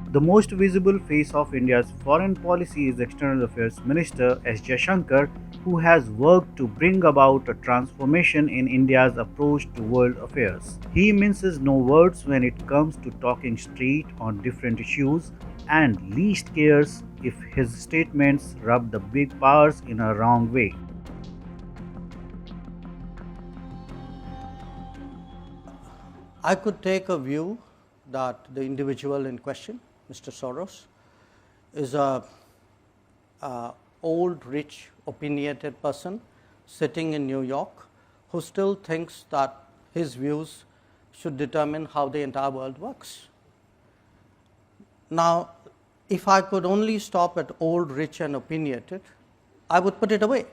The most visible face of India's foreign policy is External Affairs Minister S. Jaishankar, who has worked to bring about a transformation in India's approach to world affairs. He minces no words when it comes to talking straight on different issues and least cares if his statements rub the big powers in a wrong way. I could take a view that the individual in question, Mr. Soros, is a old, rich, opinionated person sitting in New York who still thinks that his views should determine how the entire world works. Now, if I could only stop at old, rich and opinionated, I would put it away.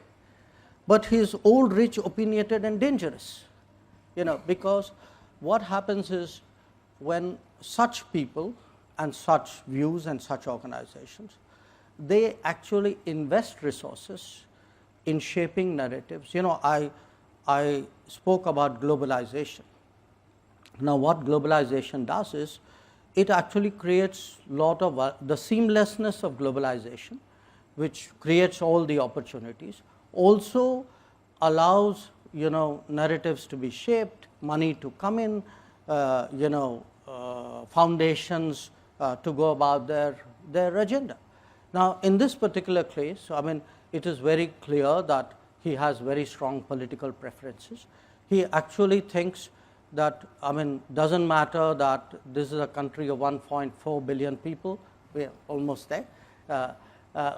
But he is old, rich, opinionated and dangerous, because what happens is when such people and such views and such organizations, they actually invest resources in shaping narratives. I spoke about globalization. Now, what globalization does is it actually creates lot of the seamlessness of globalization, which creates all the opportunities, also allows narratives to be shaped, money to come in, foundations to go about their agenda. Now, in this particular case, it is very clear that he has very strong political preferences. He actually thinks that, doesn't matter that this is a country of 1.4 billion people, we are almost there,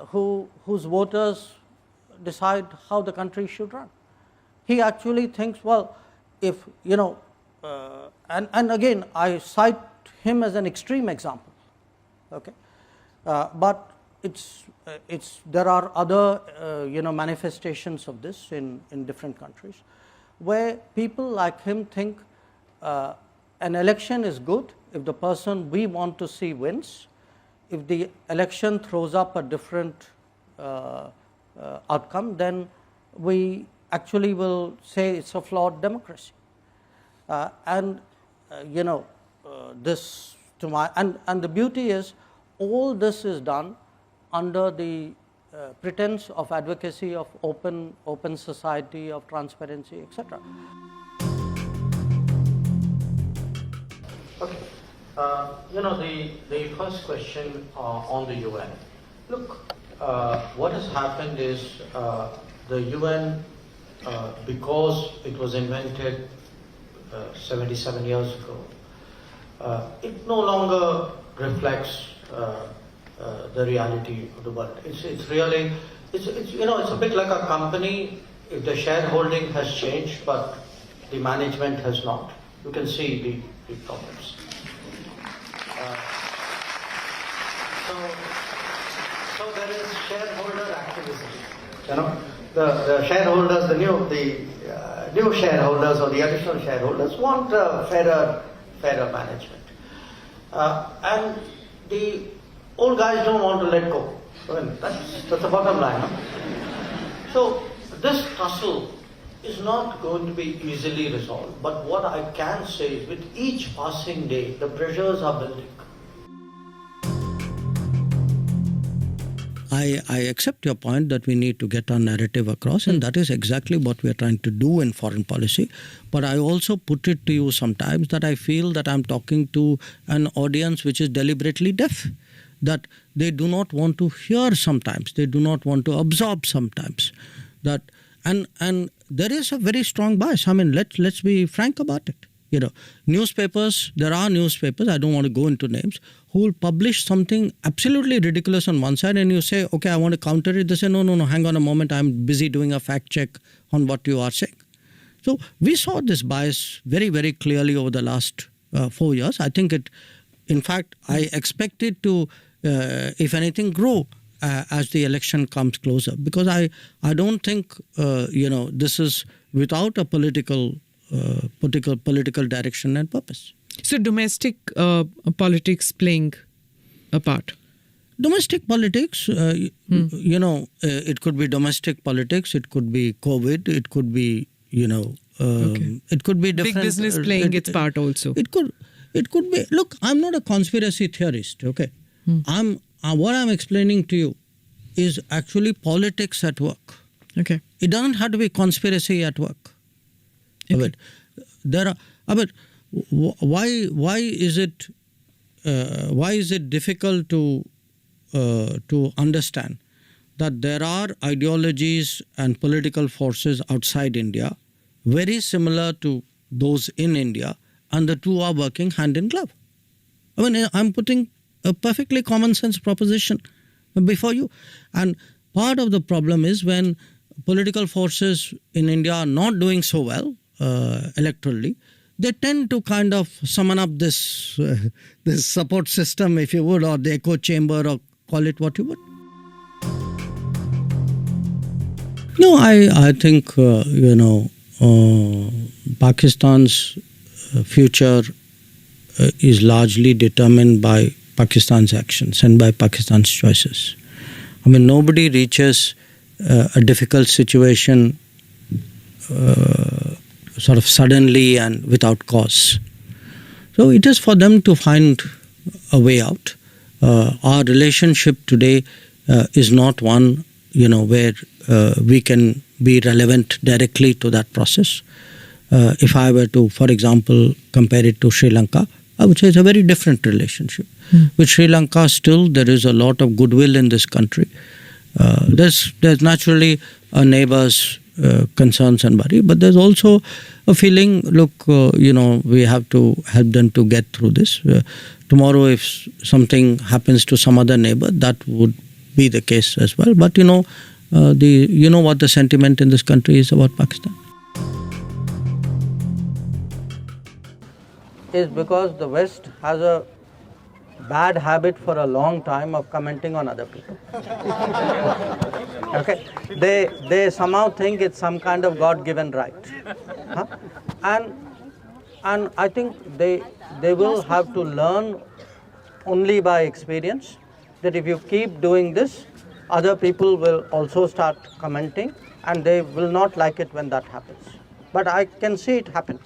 whose voters decide how the country should run. He actually thinks, well, if, and again, I cite him as an extreme example, okay? But there are other, manifestations of this in different countries, where people like him think an election is good if the person we want to see wins. If the election throws up a different outcome, then we actually will say it's a flawed democracy. This to my and the beauty is all this is done under the pretense of advocacy of open society, of transparency, etc. Okay. The first question on the UN. Look, what has happened is the UN, because it was invented 77 years ago, it no longer reflects the reality of the world. It's a bit like a company. If the shareholding has changed, but the management has not, you can see the problems. So there is shareholder activism. The shareholders, the new shareholders or the additional shareholders want fairer management, and the old guys don't want to let go. That's the bottom line. No? So this tussle is not going to be easily resolved. But what I can say is, with each passing day, the pressures are building. I accept your point that we need to get our narrative across, and that is exactly what we are trying to do in foreign policy. But I also put it to you sometimes that I feel that I'm talking to an audience which is deliberately deaf, that they do not want to hear sometimes, they do not want to absorb sometimes. That and there is a very strong bias. Let's be frank about it. Newspapers, there are newspapers, I don't want to go into names, who will publish something absolutely ridiculous on one side, and you say, okay, I want to counter it. They say, no, hang on a moment, I'm busy doing a fact check on what you are saying. So we saw this bias very, very clearly over the last 4 years. I think in fact, I expect it to, if anything, grow as the election comes closer, because I don't think, this is without a political direction and purpose. So domestic politics playing a part? Domestic politics, it could be domestic politics, it could be COVID, it could be, it could be different. Big business playing its part also. It could be, look, I'm not a conspiracy theorist, okay? What I'm explaining to you is actually politics at work. Okay. It doesn't have to be conspiracy at work. Okay. But there are. But why is it difficult to understand that there are ideologies and political forces outside India very similar to those in India, and the two are working hand in glove? I mean, I'm putting a perfectly common sense proposition before you. And part of the problem is when political forces in India are not doing so well electorally, they tend to kind of summon up this support system, if you would, or the echo chamber, or call it what you would. No, I think, Pakistan's future is largely determined by Pakistan's actions and by Pakistan's choices. I mean, nobody reaches a difficult situation sort of suddenly and without cause. So it is for them to find a way out. Our relationship today is not one, where we can be relevant directly to that process. If I were to, for example, compare it to Sri Lanka, I would say it's a very different relationship. With Sri Lanka, still there is a lot of goodwill in this country. There's naturally a neighbor's concerns and worry, but there's also a feeling, look, we have to help them to get through this. Tomorrow, if something happens to some other neighbor, that would be the case as well. But what the sentiment in this country is about Pakistan? Is because the West has a bad habit for a long time of commenting on other people. Okay, they somehow think it's some kind of God-given right, and I think they will have to learn only by experience that if you keep doing this, other people will also start commenting, and they will not like it when that happens. But I can see it happen.